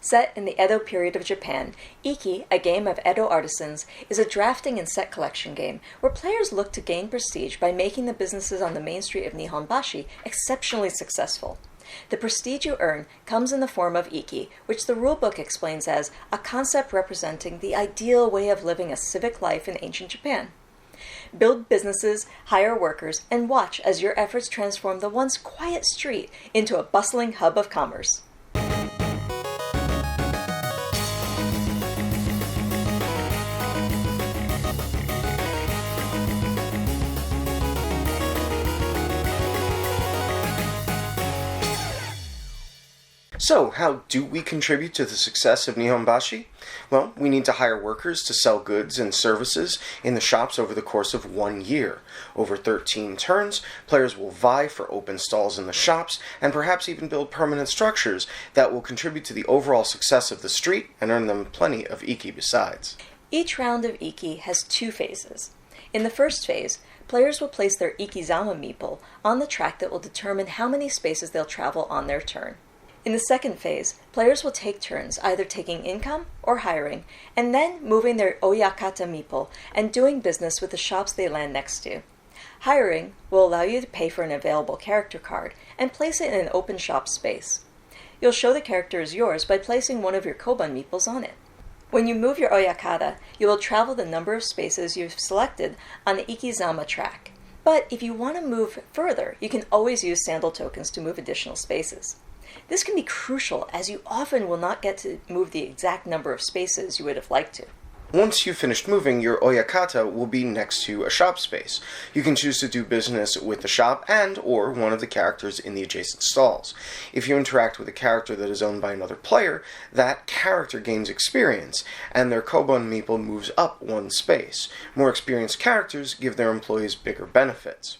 Set in the Edo period of Japan, IKI, a game of Edo Artisans, is a drafting and set collection game where players look to gain prestige by making the businesses on the main street of Nihonbashi exceptionally successful. The prestige you earn comes in the form of IKI, which the rulebook explains as a concept representing the ideal way of living a civic life in ancient Japan. Build businesses, hire workers, and watch as your efforts transform the once quiet street into a bustling hub of commerce. So, how do we contribute to the success of Nihonbashi? Well, we need to hire workers to sell goods and services in the shops over the course of 1 year. Over 13 turns, players will vie for open stalls in the shops and perhaps even build permanent structures that will contribute to the overall success of the street and earn them plenty of Iki besides. Each round of Iki has 2 phases. In the first phase, players will place their Ikizama meeple on the track that will determine how many spaces they'll travel on their turn. In the second phase, players will take turns either taking income or hiring, and then moving their Oyakata meeple and doing business with the shops they land next to. Hiring will allow you to pay for an available character card and place it in an open shop space. You'll show the character as yours by placing one of your Koban meeples on it. When you move your Oyakata, you will travel the number of spaces you've selected on the Ikizama track. But if you want to move further, you can always use sandal tokens to move additional spaces. This can be crucial as you often will not get to move the exact number of spaces you would have liked to. Once you've finished moving, your Oyakata will be next to a shop space. You can choose to do business with the shop and or one of the characters in the adjacent stalls. If you interact with a character that is owned by another player, that character gains experience, and their Koban meeple moves up 1 space. More experienced characters give their employees bigger benefits.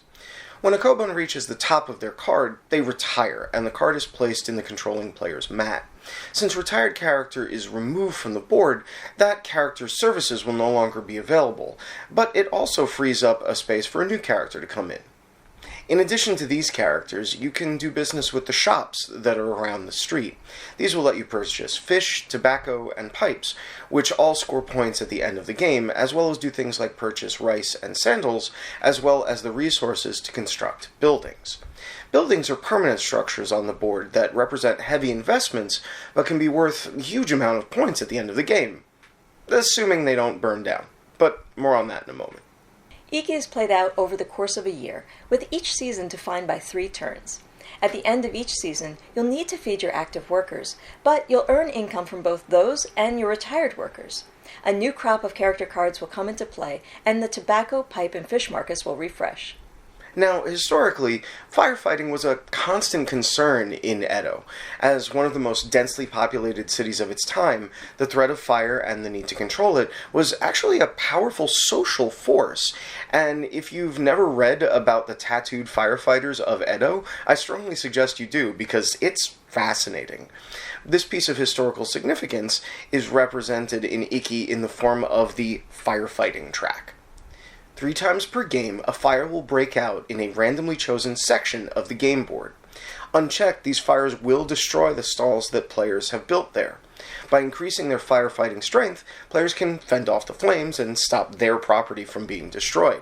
When a Koban reaches the top of their card, they retire, and the card is placed in the controlling player's mat. Since retired character is removed from the board, that character's services will no longer be available, but it also frees up a space for a new character to come in. In addition to these characters, you can do business with the shops that are around the street. These will let you purchase fish, tobacco, and pipes, which all score points at the end of the game, as well as do things like purchase rice and sandals, as well as the resources to construct buildings. Buildings are permanent structures on the board that represent heavy investments, but can be worth a huge amount of points at the end of the game, assuming they don't burn down. But more on that in a moment. Iki is played out over the course of a year, with each season defined by 3 turns. At the end of each season, you'll need to feed your active workers, but you'll earn income from both those and your retired workers. A new crop of character cards will come into play, and the tobacco, pipe, and fish markets will refresh. Now, historically, firefighting was a constant concern in Edo. As one of the most densely populated cities of its time, the threat of fire and the need to control it was actually a powerful social force. And if you've never read about the tattooed firefighters of Edo, I strongly suggest you do, because it's fascinating. This piece of historical significance is represented in Iki in the form of the firefighting track. 3 times per game, a fire will break out in a randomly chosen section of the game board. Unchecked, these fires will destroy the stalls that players have built there. By increasing their firefighting strength, players can fend off the flames and stop their property from being destroyed.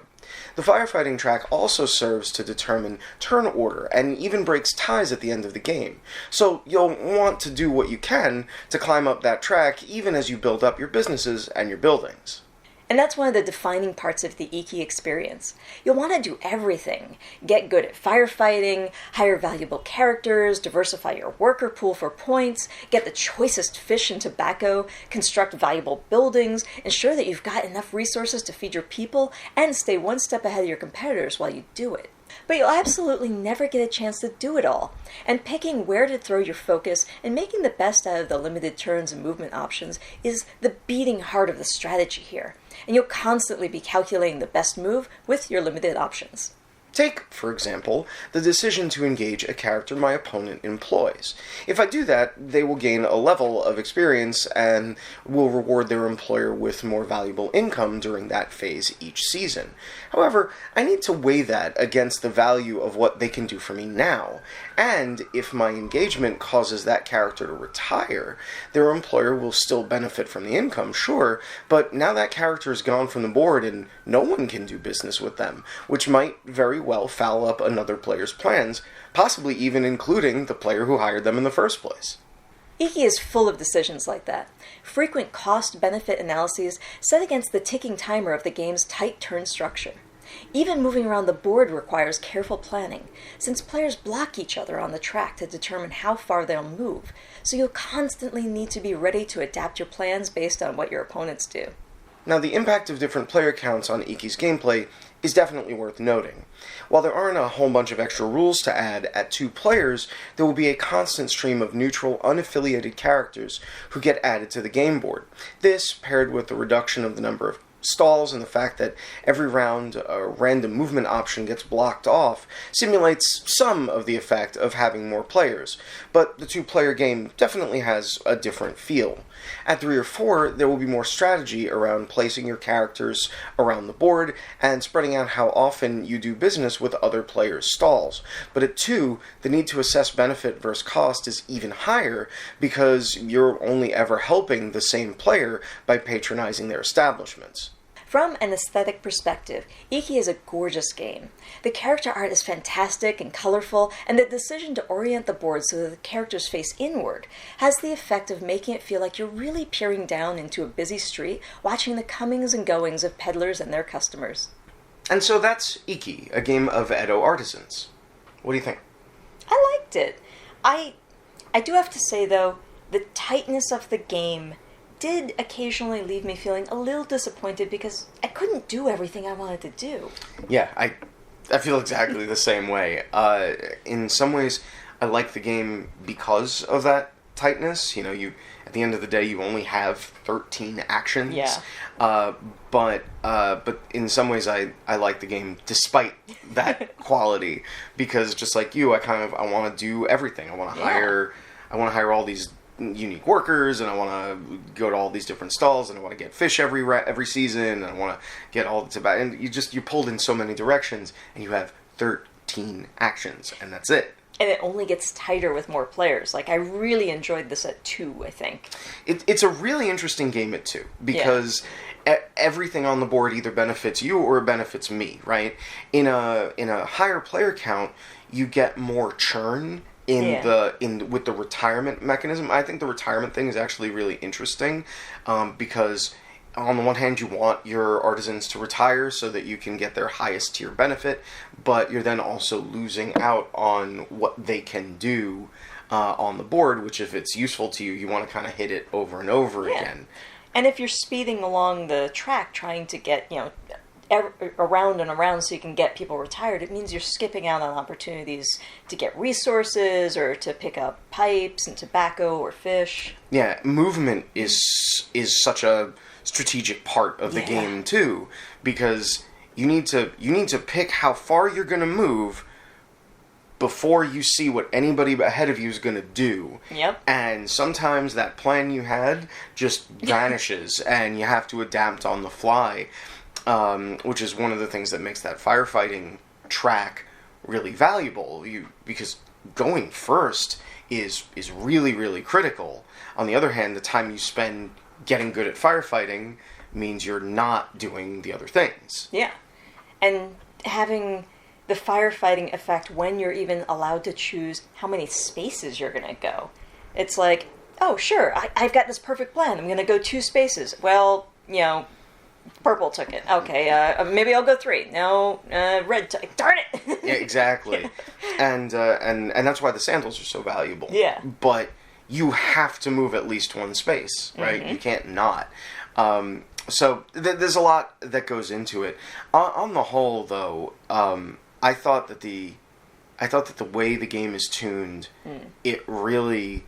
The firefighting track also serves to determine turn order and even breaks ties at the end of the game. So you'll want to do what you can to climb up that track even as you build up your businesses and your buildings. And that's one of the defining parts of the Iki experience. You'll want to do everything. Get good at firefighting, hire valuable characters, diversify your worker pool for points, get the choicest fish and tobacco, construct valuable buildings, ensure that you've got enough resources to feed your people, and stay 1 step ahead of your competitors while you do it. But you'll absolutely never get a chance to do it all, and picking where to throw your focus and making the best out of the limited turns and movement options is the beating heart of the strategy here, and you'll constantly be calculating the best move with your limited options. Take, for example, the decision to engage a character my opponent employs. If I do that, they will gain a level of experience and will reward their employer with more valuable income during that phase each season. However, I need to weigh that against the value of what they can do for me now, and if my engagement causes that character to retire, their employer will still benefit from the income, sure, but now that character is gone from the board and no one can do business with them, which might very well foul up another player's plans, possibly even including the player who hired them in the first place. IKI is full of decisions like that. Frequent cost-benefit analyses set against the ticking timer of the game's tight turn structure. Even moving around the board requires careful planning, since players block each other on the track to determine how far they'll move, so you'll constantly need to be ready to adapt your plans based on what your opponents do. Now, the impact of different player counts on IKI's gameplay is definitely worth noting. While there aren't a whole bunch of extra rules to add, at 2 players, there will be a constant stream of neutral, unaffiliated characters who get added to the game board. This, paired with the reduction of the number of stalls and the fact that every round a random movement option gets blocked off, simulates some of the effect of having more players, but the 2-player game definitely has a different feel. At 3 or 4, there will be more strategy around placing your characters around the board and spreading out how often you do business with other players' stalls. But at 2, the need to assess benefit versus cost is even higher because you're only ever helping the same player by patronizing their establishments. From an aesthetic perspective, IKI is a gorgeous game. The character art is fantastic and colorful, and the decision to orient the board so that the characters face inward has the effect of making it feel like you're really peering down into a busy street, watching the comings and goings of peddlers and their customers. And so that's IKI, a game of Edo Artisans. What do you think? I liked it. I do have to say, though, the tightness of the game did occasionally leave me feeling a little disappointed because I couldn't do everything I wanted to do. Yeah, I feel exactly the same way. In some ways, I like the game because of that tightness. You know, at the end of the day, you only have 13 actions. Yeah. But in some ways, I like the game despite that quality because just like you, I want to do everything. I want to hire all these unique workers, and I want to go to all these different stalls, and I want to get fish every season, and I want to get all the tobacco, and you're pulled in so many directions, and you have 13 actions, and that's it. And it only gets tighter with more players. Like, I really enjoyed this at 2, I think. It's a really interesting game at 2, because everything on the board either benefits you or it benefits me, right? In a higher player count, you get more churn with the retirement mechanism. I think the retirement thing is actually really interesting because on the one hand you want your artisans to retire so that you can get their highest tier benefit, but you're then also losing out on what they can do on the board, which if it's useful to you, you want to kind of hit it over and over again. And if you're speeding along the track trying to get, around and around so you can get people retired, it means you're skipping out on opportunities to get resources or to pick up pipes and tobacco or fish. Yeah, movement is such a strategic part of the game too, because you need to pick how far you're going to move before you see what anybody ahead of you is going to do. Yep. And sometimes that plan you had just vanishes and you have to adapt on the fly. Which is one of the things that makes that firefighting track really valuable. Because going first is really, really critical. On the other hand, the time you spend getting good at firefighting means you're not doing the other things. Yeah. And having the firefighting effect when you're even allowed to choose how many spaces you're going to go. It's like, oh, sure, I've got this perfect plan. I'm going to go 2 spaces. Well, purple took it. Okay, maybe I'll go 3. No, red took it. Darn it! Yeah, exactly. And that's why the sandals are so valuable. Yeah. But you have to move at least 1 space, right? Mm-hmm. You can't not. So there's a lot that goes into it. On the whole, though, I thought that the way the game is tuned, it really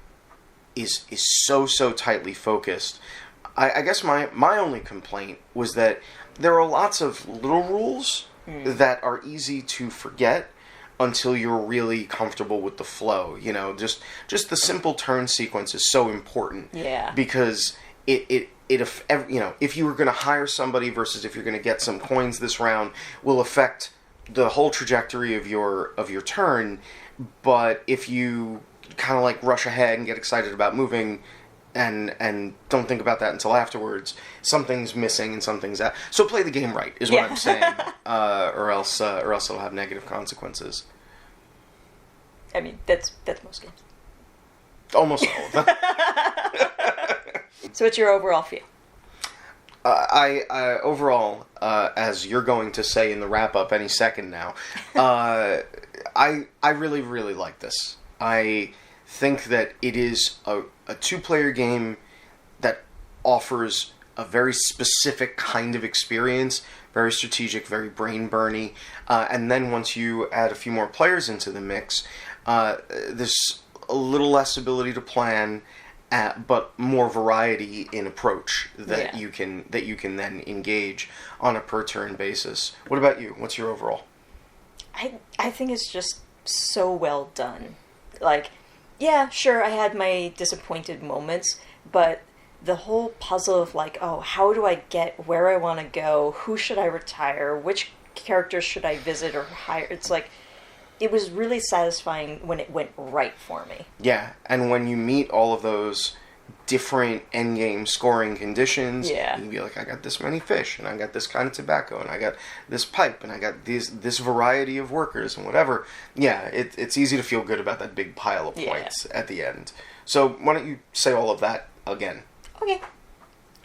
is so tightly focused. I guess my only complaint was that there are lots of little rules that are easy to forget until you're really comfortable with the flow. You know, just the simple turn sequence is so important. Yeah. Because if you were going to hire somebody versus if you're going to get some coins this round will affect the whole trajectory of your turn. But if you kind of like rush ahead and get excited about moving and don't think about that until afterwards, something's missing and something's out. So play the game right is what I'm saying, or else it'll have negative consequences. I mean, that's most games. Almost all of them. So what's your overall feel? I overall, as you're going to say in the wrap-up any second now, I really, really like this. I think that it is a two-player game that offers a very specific kind of experience, very strategic, very brain-burny, and then once you add a few more players into the mix, there's a little less ability to plan, but more variety in approach that you can then engage on a per turn basis. What about you? What's your overall? I think it's just so well done. Like, yeah, sure, I had my disappointed moments, but the whole puzzle of like, oh, how do I get where I want to go? Who should I retire? Which characters should I visit or hire? It's like, it was really satisfying when it went right for me. Yeah, and when you meet all of those different endgame scoring conditions, you can be like, I got this many fish, and I got this kind of tobacco, and I got this pipe, and I got this variety of workers, and whatever. Yeah, it's easy to feel good about that big pile of points at the end. So why don't you say all of that again? Okay.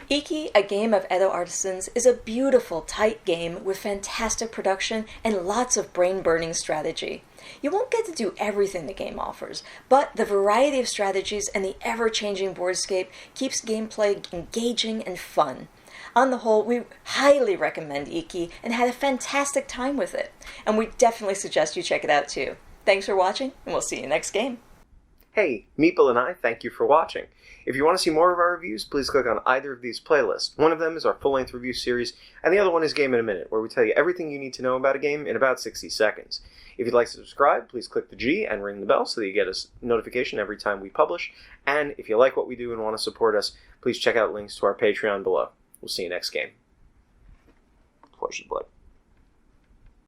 IKI, a game of Edo Artisans, is a beautiful, tight game with fantastic production and lots of brain-burning strategy. You won't get to do everything the game offers, but the variety of strategies and the ever-changing boardscape keeps gameplay engaging and fun. On the whole, we highly recommend IKI and had a fantastic time with it, and we definitely suggest you check it out too. Thanks for watching, and we'll see you next game. Hey, Meeple and I thank you for watching. If you want to see more of our reviews, please click on either of these playlists. One of them is our full-length review series, and the other one is Game in a Minute, where we tell you everything you need to know about a game in about 60 seconds. If you'd like to subscribe, please click the G and ring the bell so that you get a notification every time we publish. And if you like what we do and want to support us, please check out links to our Patreon below. We'll see you next game. Flesh is blood.